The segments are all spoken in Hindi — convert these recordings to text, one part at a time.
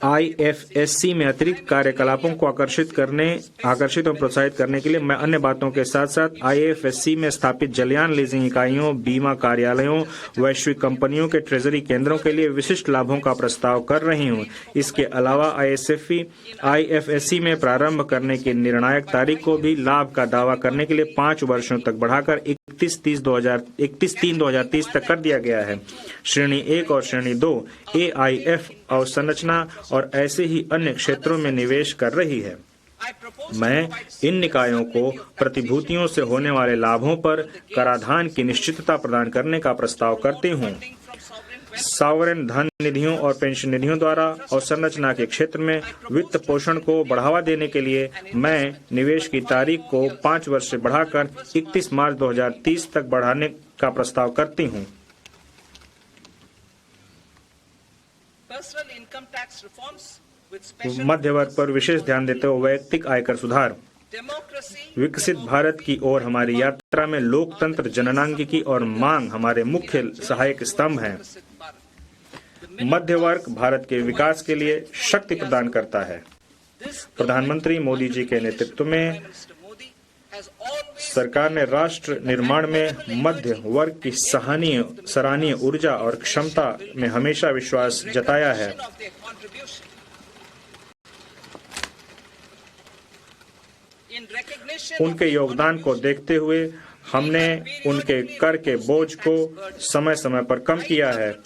IFSC में अतिरिक्त कार्यकलापों को आकर्षित और प्रोत्साहित करने के लिए मैं अन्य बातों के साथ साथ IFSC में स्थापित जलयान लीजिंग इकाइयों, बीमा कार्यालयों, वैश्विक कंपनियों के ट्रेजरी केंद्रों के लिए विशिष्ट लाभों का प्रस्ताव कर रही हूं। इसके अलावा IFSC में प्रारंभ करने की निर्णायक तारीख को भी लाभ का दावा करने के लिए 5 वर्षों तक बढ़ाकर 31/3/2030 तक कर दिया गया है। श्रेणी 1 और श्रेणी 2 AIF अवसंरचना और ऐसे ही अन्य क्षेत्रों में निवेश कर रही है। मैं इन निकायों को प्रतिभूतियों से होने वाले लाभों पर कराधान की निश्चितता प्रदान करने का प्रस्ताव करती हूँ। सॉवरेन धन निधियों और पेंशन निधियों द्वारा अवसंरचना के क्षेत्र में वित्त पोषण को बढ़ावा देने के लिए मैं निवेश की तारीख को 5 वर्ष से बढ़ाकर 31 मार्च 2030 तक बढ़ाने का प्रस्ताव करती हूँ। मध्य वर्ग पर विशेष ध्यान देते हुए वैयक्तिक आयकर सुधार। विकसित भारत की ओर हमारी यात्रा में लोकतंत्र, जननांगिकी और मांग हमारे मुख्य सहायक स्तंभ हैं। मध्य वर्ग भारत के विकास के लिए शक्ति प्रदान करता है। प्रधानमंत्री मोदी जी के नेतृत्व में सरकार ने राष्ट्र निर्माण में मध्य वर्ग की सराहनीय ऊर्जा और क्षमता में हमेशा विश्वास जताया है। उनके योगदान को देखते हुए हमने उनके कर के बोझ को समय समय पर कम किया है।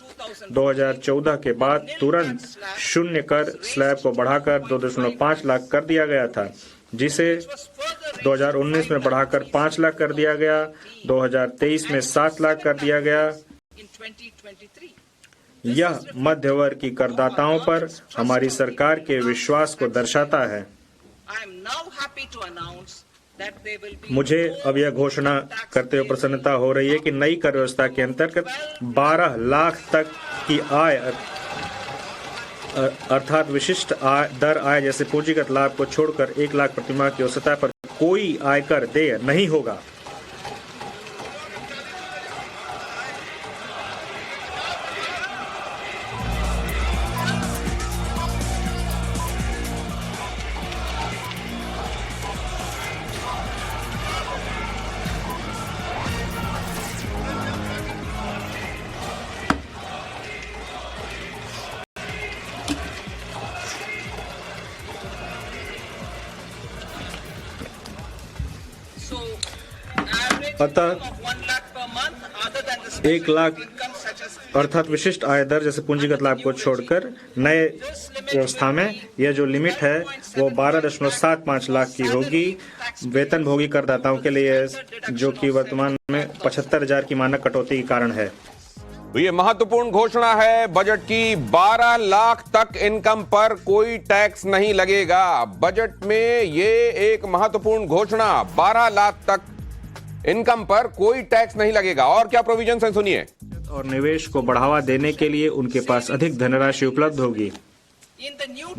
2014 के बाद तुरंत शून्य कर स्लैब को बढ़ाकर 2.5 लाख कर दिया गया था, जिसे 2019 में बढ़ाकर 5 लाख कर दिया गया, 2023 में 7 लाख कर दिया गया। यह मध्य वर्ग की करदाताओं पर हमारी सरकार के विश्वास को दर्शाता है। मुझे अब यह घोषणा करते हुए प्रसन्नता हो रही है कि नई कर व्यवस्था के अंतर्गत 12 लाख तक की आय अर्थात विशिष्ट दर आय जैसे पूंजीगत लाभ को छोड़कर 1 लाख प्रतिमाह की औसत पर कोई आयकर देय नहीं होगा। अतः 1 लाख अर्थात विशिष्ट आय दर जैसे पूंजीगत लाभ को छोड़कर नए व्यवस्था में यह जो लिमिट है वो 12.75 लाख की होगी वेतनभोगी करदाताओं के लिए, जो कि वर्तमान में 75,000 की मानक कटौती के कारण है। ये महत्वपूर्ण घोषणा है बजट की। 12 लाख तक इनकम पर कोई टैक्स नहीं लगेगा। बजट में ये एक महत्वपूर्ण घोषणा, 12 लाख तक इनकम पर कोई टैक्स नहीं लगेगा। और क्या प्रोविजन है सुनिए। और निवेश को बढ़ावा देने के लिए उनके पास अधिक धनराशि उपलब्ध होगी।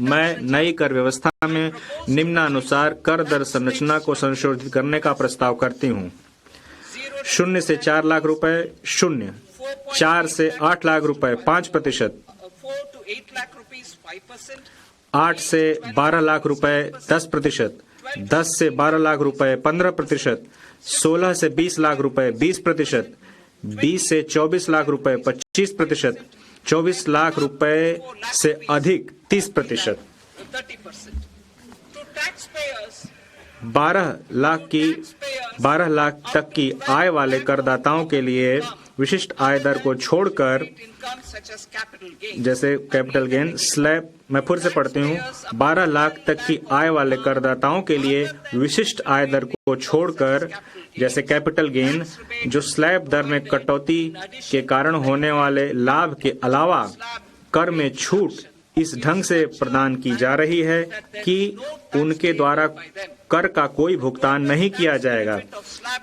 मैं नई कर व्यवस्था में निम्नानुसार कर दर संरचना को संशोधित करने का प्रस्ताव करती हूँ। 0 से 4 लाख रुपए 0, 4 से 8 लाख रुपए 5%, 8 से 12 लाख रुपए 10%, 10 से 12 लाख रुपए 15%, 16 से 20 लाख रुपए 20%, 20 से 24 लाख रुपए 25%, 24 लाख रुपए से अधिक 30%। 12 लाख तक की आय वाले करदाताओं के लिए विशिष्ट आय दर को छोड़कर जैसे कैपिटल गेन स्लैब, मैं फिर से पढ़ती हूँ, 12 लाख तक की आय वाले करदाताओं के लिए विशिष्ट आय दर को छोड़कर जैसे कैपिटल गेन, जो स्लैब दर में कटौती के कारण होने वाले लाभ के अलावा कर में छूट इस ढंग से प्रदान की जा रही है कि उनके द्वारा कर का कोई भुगतान नहीं किया जाएगा।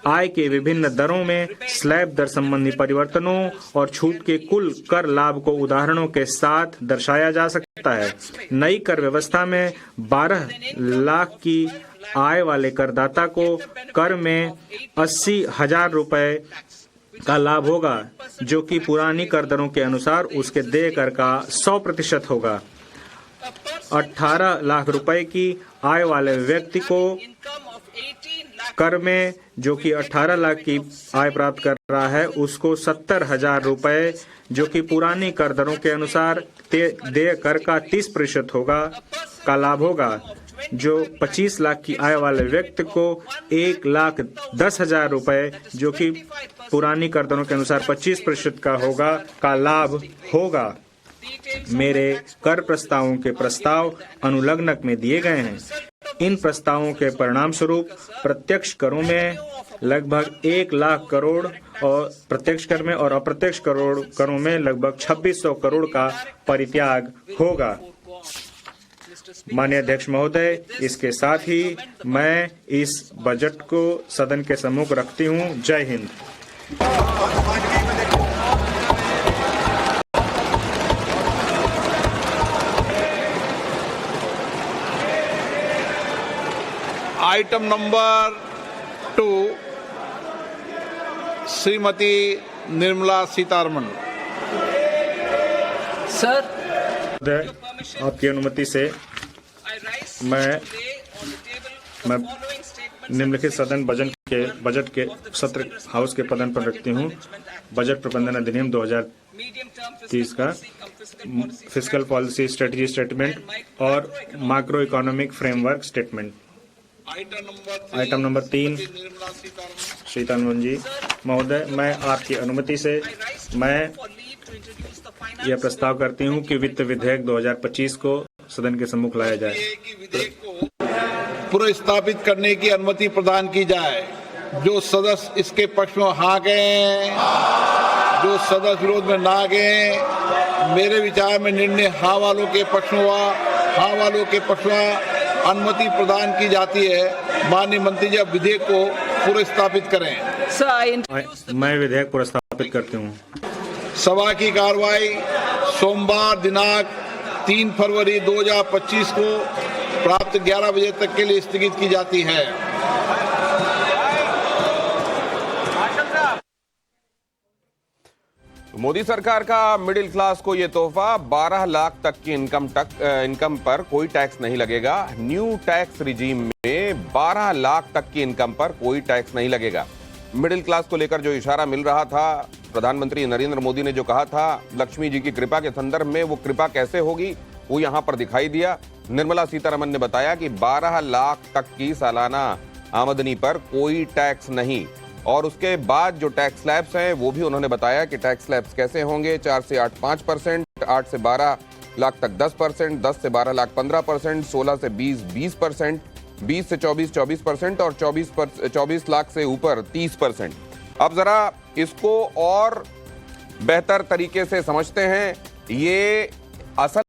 आय के विभिन्न दरों में स्लैब दर संबंधी परिवर्तनों और छूट के कुल कर लाभ को उदाहरणों के साथ दर्शाया जा सकता है। नई कर व्यवस्था में 12 लाख की आय वाले करदाता को कर में 80,000 रुपए का लाभ होगा, जो कि पुरानी कर दरों के अनुसार उसके देय कर का 100% होगा। 18 लाख रुपए की आय वाले व्यक्ति को कर में, जो कि 18 लाख की आय प्राप्त कर रहा है, उसको 70,000 रुपए, जो कि पुरानी कर दरों के अनुसार देय कर का 30% होगा, का लाभ होगा। जो 25 लाख की आय वाले व्यक्ति को 1,10,000 रुपए, जो कि पुरानी कर दरों के अनुसार 25% का होगा, का लाभ होगा। मेरे कर प्रस्तावों के प्रस्ताव अनुलग्नक में दिए गए हैं। इन प्रस्तावों के परिणाम स्वरूप प्रत्यक्ष करों में लगभग 1 लाख करोड़ और प्रत्यक्ष कर में और अप्रत्यक्ष करों में लगभग 2600 करोड़ का परित्याग होगा। माननीय अध्यक्ष महोदय, इसके साथ ही मैं इस बजट को सदन के सम्मुख रखती हूँ। जय Hind. Item number 2, Shrimati Nirmala Sitharaman. Sir, आपकी अनुमति से मैं निम्नलिखित सदन बजट के सत्र हाउस के पदन पर रखती हूँ। बजट प्रबंधन अधिनियम 2030 का फिस्कल पॉलिसी स्ट्रेटजी स्टेटमेंट और macro economic framework statement. Item number 3, Sitharaman ji महोदय, मैं आपकी अनुमति से मैं यह प्रस्ताव करती हूं कि वित्त विधेयक 2025 को सदन के सम्मुख लाया जाए। पुनर्स्थापित करने की अनुमति प्रदान की जाए। जो सदस्य इसके पक्ष में हाँ गए, जो सदस्य विरोध में ना गए, मेरे विचार में निर्णय हाँ वालों के पक्ष में हुआ। हाँ वालों के पक्ष में अनुमति प्रदान की जाती है। माननीय मंत्री जी, अब विधेयक को पुनर्स्थापित करें। मैं विधेयक पुनर्स्थापित करती हूँ। सभा की कार्रवाई सोमवार दिनांक 3 फरवरी 2025 को प्राप्त 11 बजे तक के लिए स्थगित की जाती है। मोदी सरकार का मिडिल क्लास को यह तोहफा, 12 लाख तक की इनकम पर कोई टैक्स नहीं लगेगा। न्यू टैक्स रिजीम में 12 लाख तक की इनकम पर कोई टैक्स नहीं लगेगा। मिडिल क्लास को लेकर जो इशारा मिल रहा था, प्रधानमंत्री नरेंद्र मोदी ने जो कहा था लक्ष्मी जी की कृपा के संदर्भ में, वो कृपा कैसे होगी वो यहां पर दिखाई दिया। निर्मला सीतारमण ने बताया कि 12 लाख तक की सालाना आमदनी पर कोई टैक्स नहीं, और उसके बाद जो टैक्स स्लैब्स हैं वो भी उन्होंने बताया कि टैक्स स्लैब्स कैसे होंगे। 4 से 8 5%, 8 से 12 लाख तक 10%, 10 से 12 लाख 15%, 16 से 20 20%, 20 से 24 24% और 24 लाख से ऊपर 30%। अब जरा इसको और बेहतर तरीके से समझते हैं। ये असल